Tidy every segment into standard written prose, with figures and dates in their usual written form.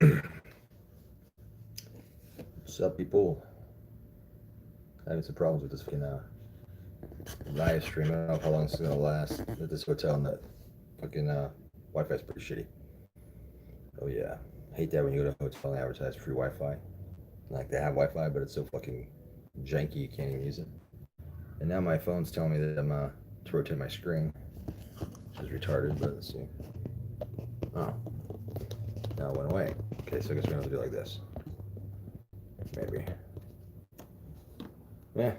What's up, people? Having some problems with this fucking live stream. I don't know how long it's gonna last at this hotel, and that fucking Wi-Fi is pretty shitty. Oh yeah, hate that when you go to a hotel and they advertise free Wi-Fi. Like they have Wi-Fi, but it's so fucking janky you can't even use it. And now my phone's telling me that I'm to rotate my screen, which is retarded. But let's see. Oh, now it went away. Okay, so I guess we're gonna have to do it like this. Maybe. Yeah,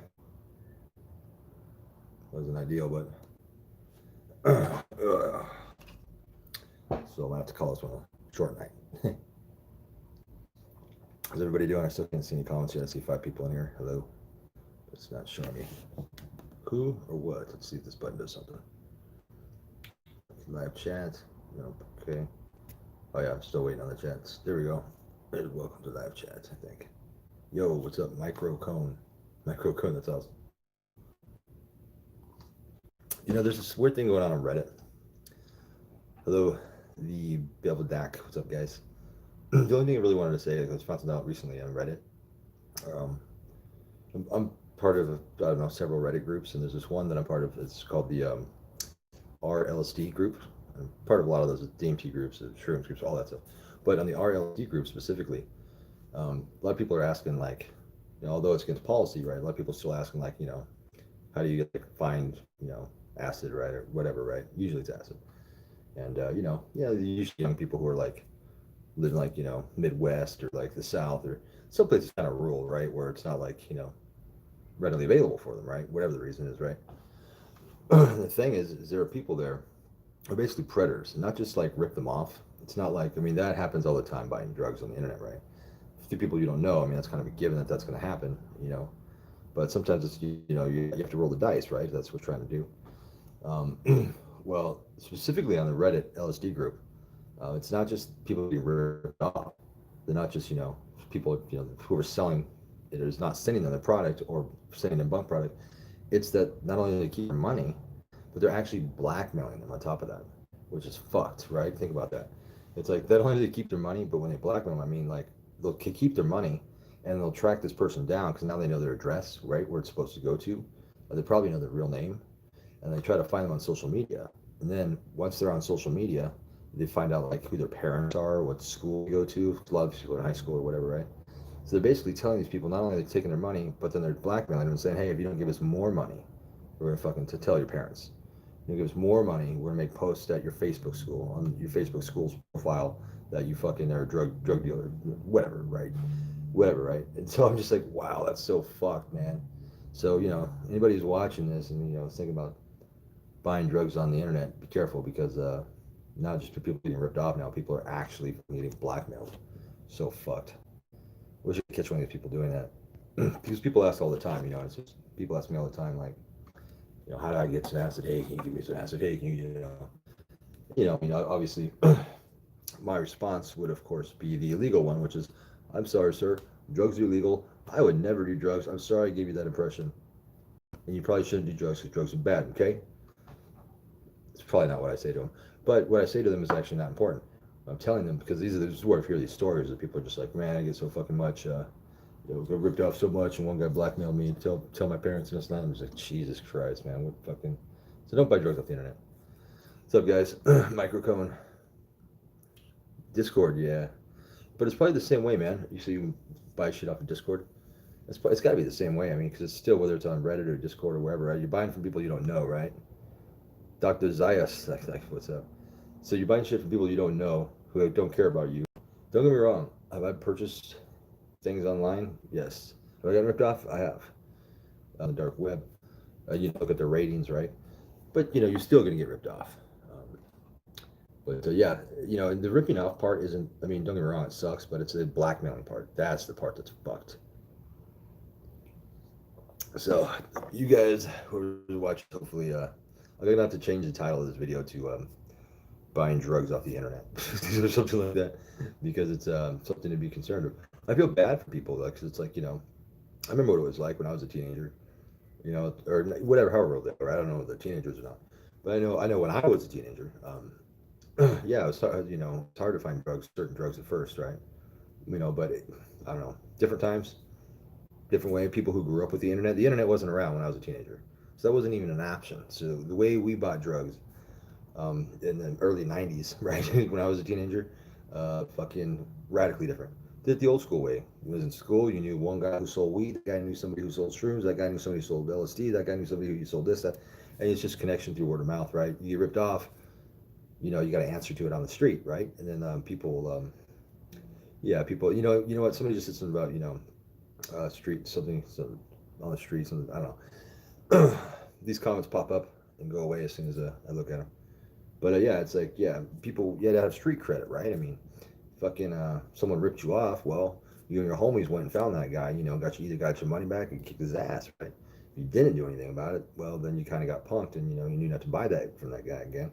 wasn't ideal, but so I'm gonna have to call this one a short night. How's everybody doing? I still can't see any comments yet. I see 5 people in here. Hello. It's not showing me who or what. Let's see if this button does something. Live chat. Nope. Okay. Oh yeah, I'm still waiting on the chats. There we go. Welcome to live chat, I think. Yo, what's up, Micro Cone? Micro Cone, that's awesome. You know, there's this weird thing going on Reddit. Hello, the Bevel Dak. What's up, guys? The only thing I really wanted to say, I was found out recently on Reddit. Um, I'm part of, I don't know, several Reddit groups, and there's this one that I'm part of. It's called the RLSD group. I'm part of a lot of those DMT groups, shrooms groups, all that stuff. But on the RLSD group specifically, a lot of people are asking, like, although it's against policy, right? A lot of people are still asking, like, how do you get find, acid, right, or whatever, right? Usually it's acid, and usually young people who are like living like Midwest or like the South or some places kind of rural, right, where it's not like readily available for them, right? Whatever the reason is, right? The thing is there are people there who are basically predators, and not just like rip them off. It's not like that happens all the time buying drugs on the internet, right? To people you don't know, that's kind of a given that that's going to happen, But sometimes it's you have to roll the dice, right? That's what we're trying to do. Well, specifically on the Reddit LSD group, it's not just people being ripped off. They're not just people who are selling it is not sending them the product or sending them bunk product. It's that not only do they keep their money, but they're actually blackmailing them on top of that, which is fucked, right? Think about that. It's like not only do they keep their money, but when they blackmail them, like they'll keep their money and they'll track this person down because now they know their address, right, where it's supposed to go to. They probably know their real name, and they try to find them on social media. And then once they're on social media, they find out like who their parents are, what school they go to. A lot of people in high school or whatever, right? So they're basically telling these people not only are they taking their money, but then they're blackmailing them and saying, hey, if you don't give us more money, we're gonna fucking to tell your parents. You give us more money, we're gonna make posts at your Facebook school on your Facebook school's profile that you fucking are a drug dealer, whatever, right? Whatever, right? And so I'm just like, wow, that's so fucked, man. So anybody who's watching this and thinking about buying drugs on the internet, be careful because not just people getting ripped off now, people are actually getting blackmailed. So fucked. Wish I could catch one of these people doing that. Because people ask all the time, it's just people ask me all the time, like, how do I get some acid? Hey, can you give me some acid? Hey, can obviously, my response would, of course, be the illegal one, which is, I'm sorry, sir, drugs are illegal. I would never do drugs. I'm sorry I gave you that impression. And you probably shouldn't do drugs because drugs are bad, okay? It's probably not what I say to them. But what I say to them is actually not important. I'm telling them because this is where I hear these stories that people are just like, man, I get so fucking much, got ripped off so much, and one guy blackmailed me. Tell my parents and it's not. I'm just like, Jesus Christ, man, what fucking. So don't buy drugs off the internet. What's up, guys? Microcone. Discord, yeah, but it's probably the same way, man. You buy shit off of Discord. It's got to be the same way. Because it's still whether it's on Reddit or Discord or wherever, right? You're buying from people you don't know, right? Dr. Zayas, like, what's up? So you're buying shit from people you don't know who don't care about you. Don't get me wrong. Have I purchased things online? Yes. Have I gotten ripped off? I have. On the dark web. You look at the ratings, right? But you're still gonna get ripped off. But yeah, the ripping off part isn't. Don't get me wrong, it sucks, but it's the blackmailing part. That's the part that's fucked. So you guys who are watching, hopefully, I'm gonna have to change the title of this video to buying drugs off the internet or something like that, because it's something to be concerned with. I feel bad for people, because it's like I remember what it was like when I was a teenager, or whatever, however old they were. I don't know if they're teenagers or not, but I know when I was a teenager, yeah, it's hard, it's hard to find certain drugs at first, right? But I don't know, different times, different way. People who grew up with the internet wasn't around when I was a teenager, so that wasn't even an option. So the way we bought drugs in the early '90s, right, when I was a teenager, fucking radically different. Did it the old school way. You was in school, you knew one guy who sold weed, that guy knew somebody who sold shrooms, that guy knew somebody who sold LSD, that guy knew somebody who sold this, that, and it's just connection through word of mouth, right? You get ripped off, you got to answer to it on the street, right? And then people, what? Somebody just said something about, street something, on the streets, and I don't know. These comments pop up and go away as soon as I look at them. But yeah, it's like, yeah, people, you had to have street credit, right? I mean, fucking, someone ripped you off. Well, you and your homies went and found that guy. Got your money back and kicked his ass, right? If you didn't do anything about it, well, then you kind of got punked, and you knew not to buy that from that guy again.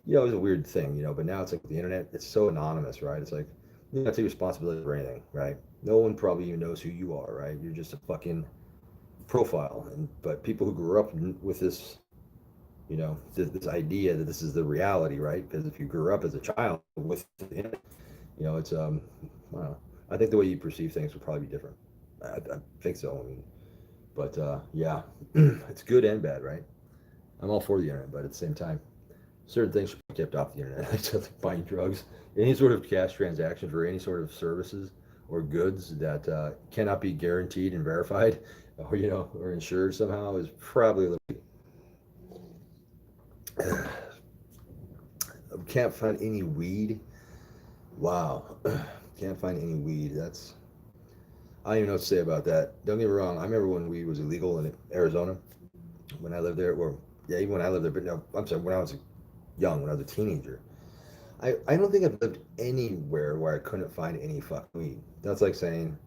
It was a weird thing, but now it's like the internet, it's so anonymous, right? It's like you don't take responsibility for anything, right? No one probably even knows who you are, right? You're just a fucking profile. But people who grew up with this idea that this is the reality, right? Because if you grew up as a child with the internet, it's I don't know. I think the way you perceive things would probably be different. I think so. I mean, but yeah, it's good and bad, right? I'm all for the internet, but at the same time, certain things should be kept off the internet, like buying drugs, any sort of cash transactions or any sort of services or goods that cannot be guaranteed and verified, or insured somehow is probably a little. Can't find any weed. Wow, can't find any weed. I don't even know what to say about that. Don't get me wrong. I remember when weed was illegal in Arizona when I lived there. Or yeah, even when I lived there. But no, I'm sorry. When I was young, when I was a teenager, I don't think I've lived anywhere where I couldn't find any fuck weed. That's like saying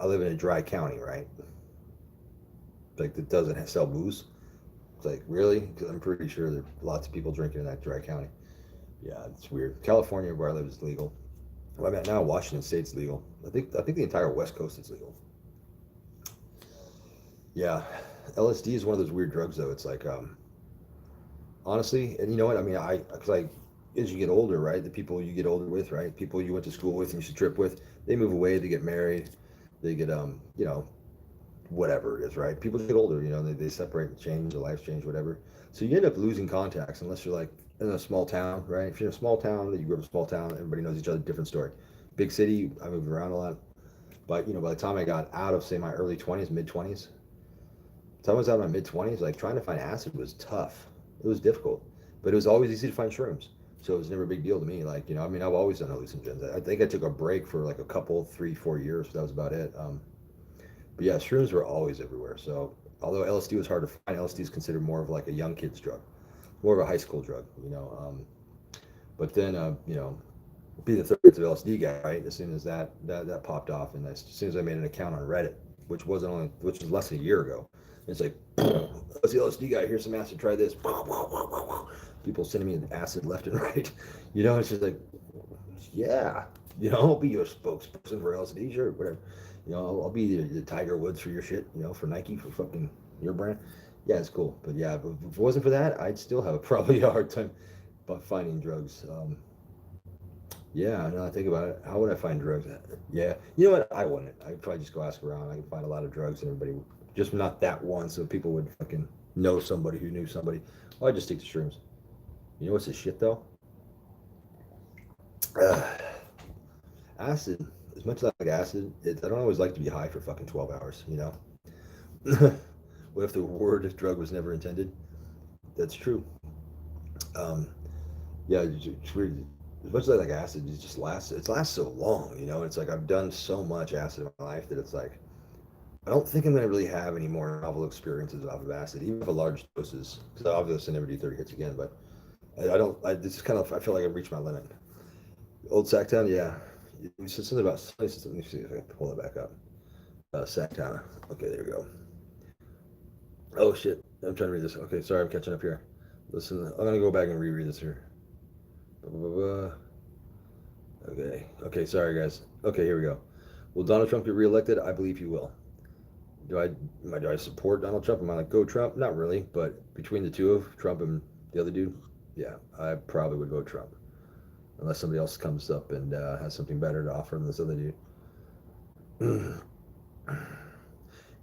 I live in a dry county, right? Like that doesn't sell booze. It's like really, because I'm pretty sure there's lots of people drinking in that dry county. Yeah, it's weird. California, where I live, is legal. Well, I mean, now Washington State's legal. I think the entire West Coast is legal. Yeah, LSD is one of those weird drugs, though. It's like, honestly, and you know what? I mean, because as you get older, right? The people you get older with, right? People you went to school with and you used to trip with, they move away, they get married, they get, whatever it is, right? People just get older, they separate and change, their lives change, whatever. So you end up losing contacts unless you're like in a small town, right? If you're in a small town, that you grew up in a small town, everybody knows each other, different story. Big city, I moved around a lot. But, by the time I got out of, say, my early 20s, mid 20s, the time I was out of my mid 20s, like trying to find acid was tough. It was difficult, but it was always easy to find shrooms. So it was never a big deal to me. Like, I mean, I've always done hallucinogens. I think I took a break for like a couple, 3, 4 years. But that was about it. But yeah, shrooms were always everywhere. So although LSD was hard to find, LSD is considered more of like a young kid's drug, more of a high school drug. But then be the third of LSD guy, right? As soon as that popped off, and as soon as I made an account on Reddit, which was less than a year ago, it's like, let's the LSD guy. Here's some acid. Try this. People sending me acid left and right. It's just like, yeah, I'll be your spokesperson for LSD, sure, whatever. I'll be the Tiger Woods for your shit. For Nike, for fucking your brand. Yeah, it's cool. But yeah, if it wasn't for that, I'd still have probably a hard time finding drugs. Yeah, now I think about it, how would I find drugs? Yeah, you know what? I wouldn't. I'd probably just go ask around. I could find a lot of drugs, and everybody, just not that one, so people would fucking know somebody who knew somebody. Well, I'd just stick to shrooms. You know what's the shit though? Uh, Acid. As much as I like acid, I don't always like to be high for fucking 12 hours. What if the word drug was never intended? That's true. Um, yeah, it's weird. As much as I like acid, it lasts so long, It's like I've done so much acid in my life that it's like I don't think I'm gonna really have any more novel experiences off of acid, even for large doses. Because obviously I never do 30 hits again, but I don't. This is kind of. I feel like I've reached my limit. Old Sacktown, yeah. You said something about. Let me see if I can pull it back up. Sacktown. Okay, there we go. Oh shit! I'm trying to read this. Okay, sorry, I'm catching up here. Listen, I'm gonna go back and reread this here. Okay. Okay. Sorry, guys. Okay, here we go. Will Donald Trump get reelected? I believe he will. Do I support Donald Trump? Am I like go Trump? Not really, but between the two of Trump and the other dude, yeah, I probably would vote Trump. unless somebody else comes up and has something better to offer than this other dude.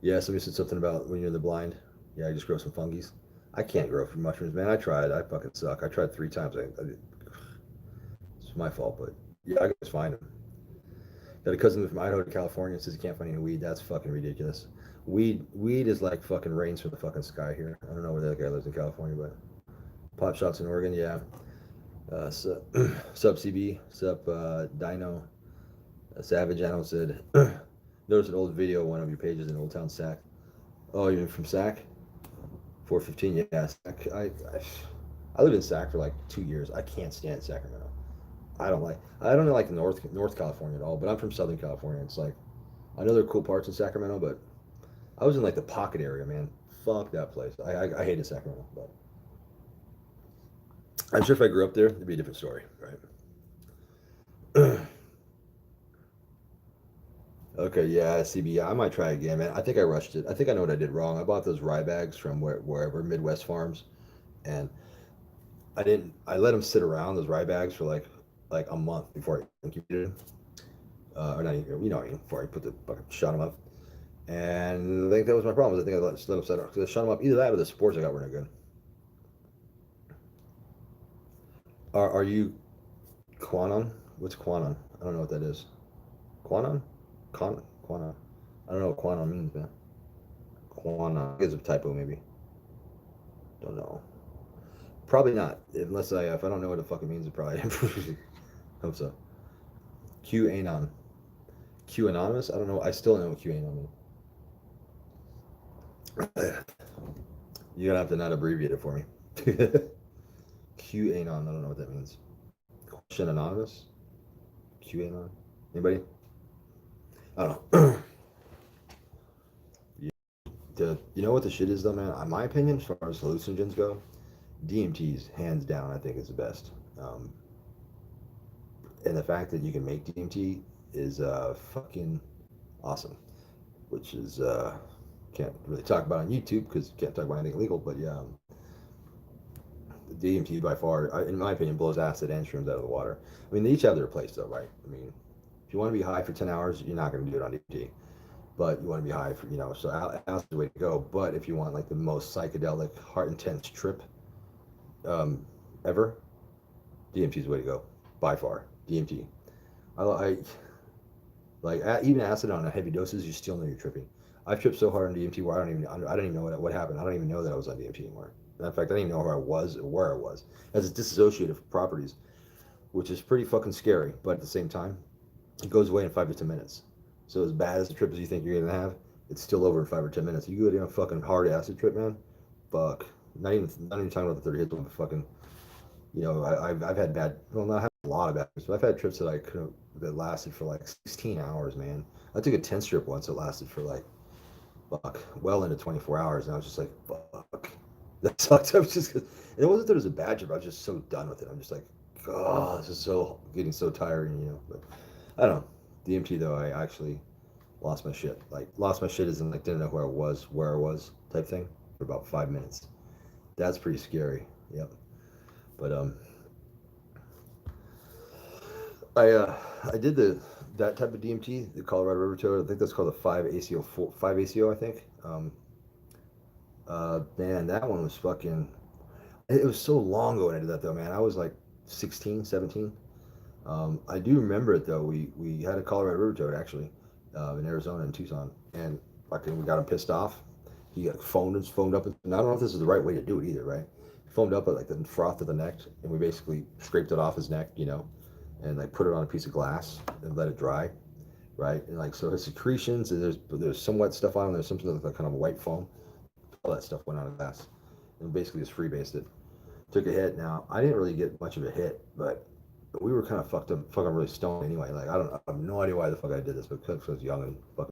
Yeah, somebody said something about when you're in the blind. Yeah, I just grow some fungies. I can't grow mushrooms, man. I tried. I fucking suck. I tried 3 times. It's my fault, but yeah, I can just find them. Got a cousin from Idaho to California says he can't find any weed. That's fucking ridiculous. Weed is like fucking rains from the fucking sky here. I don't know where that guy lives in California, but pot shops in Oregon, yeah. Sup CB, sup Dino, Savage Animal said, notice an old video of one of your pages in Old Town Sac. Oh, you're from Sac? 415, yeah. Sac. I lived in Sac for like 2 years. I can't stand Sacramento. I don't like North California at all, but I'm from Southern California. It's like I know there are cool parts in Sacramento, but I was in like the pocket area, man. Fuck that place. I hated Sacramento, but I'm sure if I grew up there, it'd be a different story, right? Okay, yeah, CB. I might try again, man. I think I rushed it. I think I know what I did wrong. I bought those rye bags from wherever Midwest Farms, and I didn't. I let them sit around those rye bags for like a month before I incubated them, or not even before I put the fucking shot them up. And I think that was my problem. I think I just let them sit around because I shot them up. Either that or the spores I got weren't good. Are you Quanon? What's Quanon? I don't know what that is. Quanon? Quanon. I don't know what Quanon means, man. Quanon is a typo, maybe. Don't know. Probably not. Unless if I don't know what the fuck it means, it probably hope so. Q anon. Q anonymous. I don't know. I still don't know what Q anon means. You're gonna have to not abbreviate it for me. Q anon. I don't know what that means. Question anonymous. Q anon. Anybody? I don't know. You know what the shit is though, man? In my opinion, as far as hallucinogens go, DMT's hands down, I think is the best. And the fact that you can make DMT is fucking awesome. Which is can't really talk about on YouTube because you can't talk about anything legal. But yeah, the DMT by far, in my opinion, blows acid and shrooms out of the water. I mean, they each have their place though, right? I mean, if you want to be high for 10 hours, you're not going to do it on DMT. But you want to be high for, so acid is the way to go. But if you want like the most psychedelic, heart intense trip ever, DMT is the way to go by far. DMT. I like even acid on a heavy doses, you still know you're tripping. I've tripped so hard on DMT where I don't even know what happened. I don't even know that I was on DMT anymore. And in fact, I didn't even know where I was or where I was. It has its dissociative properties, which is pretty fucking scary. But at the same time, it goes away in 5 to 10 minutes. So as bad as the trip as you think you're gonna have, it's still over in 5 or 10 minutes. You go on a fucking hard acid trip, man. Fuck. Not even talking about the 30 hits, but fucking. I've had bad. Well, not had a lot of bad trips, but I've had trips that lasted for like 16 hours, man. I took a 10 strip once that lasted for like fuck, well into 24 hours, and I was just like, fuck, that sucked. I was just, and it wasn't that it was a bad trip. I was just so done with it. I'm just like, oh, this is so getting so tiring, But I don't know. DMT though, I actually lost my shit. Like lost my shit as in like didn't know where I was type thing for about 5 minutes. That's pretty scary. Yep. But I did that type of DMT, the Colorado River Toad. I think that's called the 5 ACO. I think. Man, that one was fucking. It was so long ago when I did that though, man. I was like 16, 17. I do remember it though. We had a Colorado River Toad actually in Arizona in Tucson, and fucking we got him pissed off. He got foamed up. And I don't know if this is the right way to do it either, right? Foamed up at like the froth of the neck, and we basically scraped it off his neck, and like put it on a piece of glass and let it dry, right? And like so his secretions, there's some wet stuff on him. There's something like kind of a white foam. All that stuff went on a glass, and basically just freebased it. Took a hit. Now I didn't really get much of a hit, but we were kind of fucked up, fucking really stoned anyway. Like I have no idea why the fuck I did this, but because I was young and fucking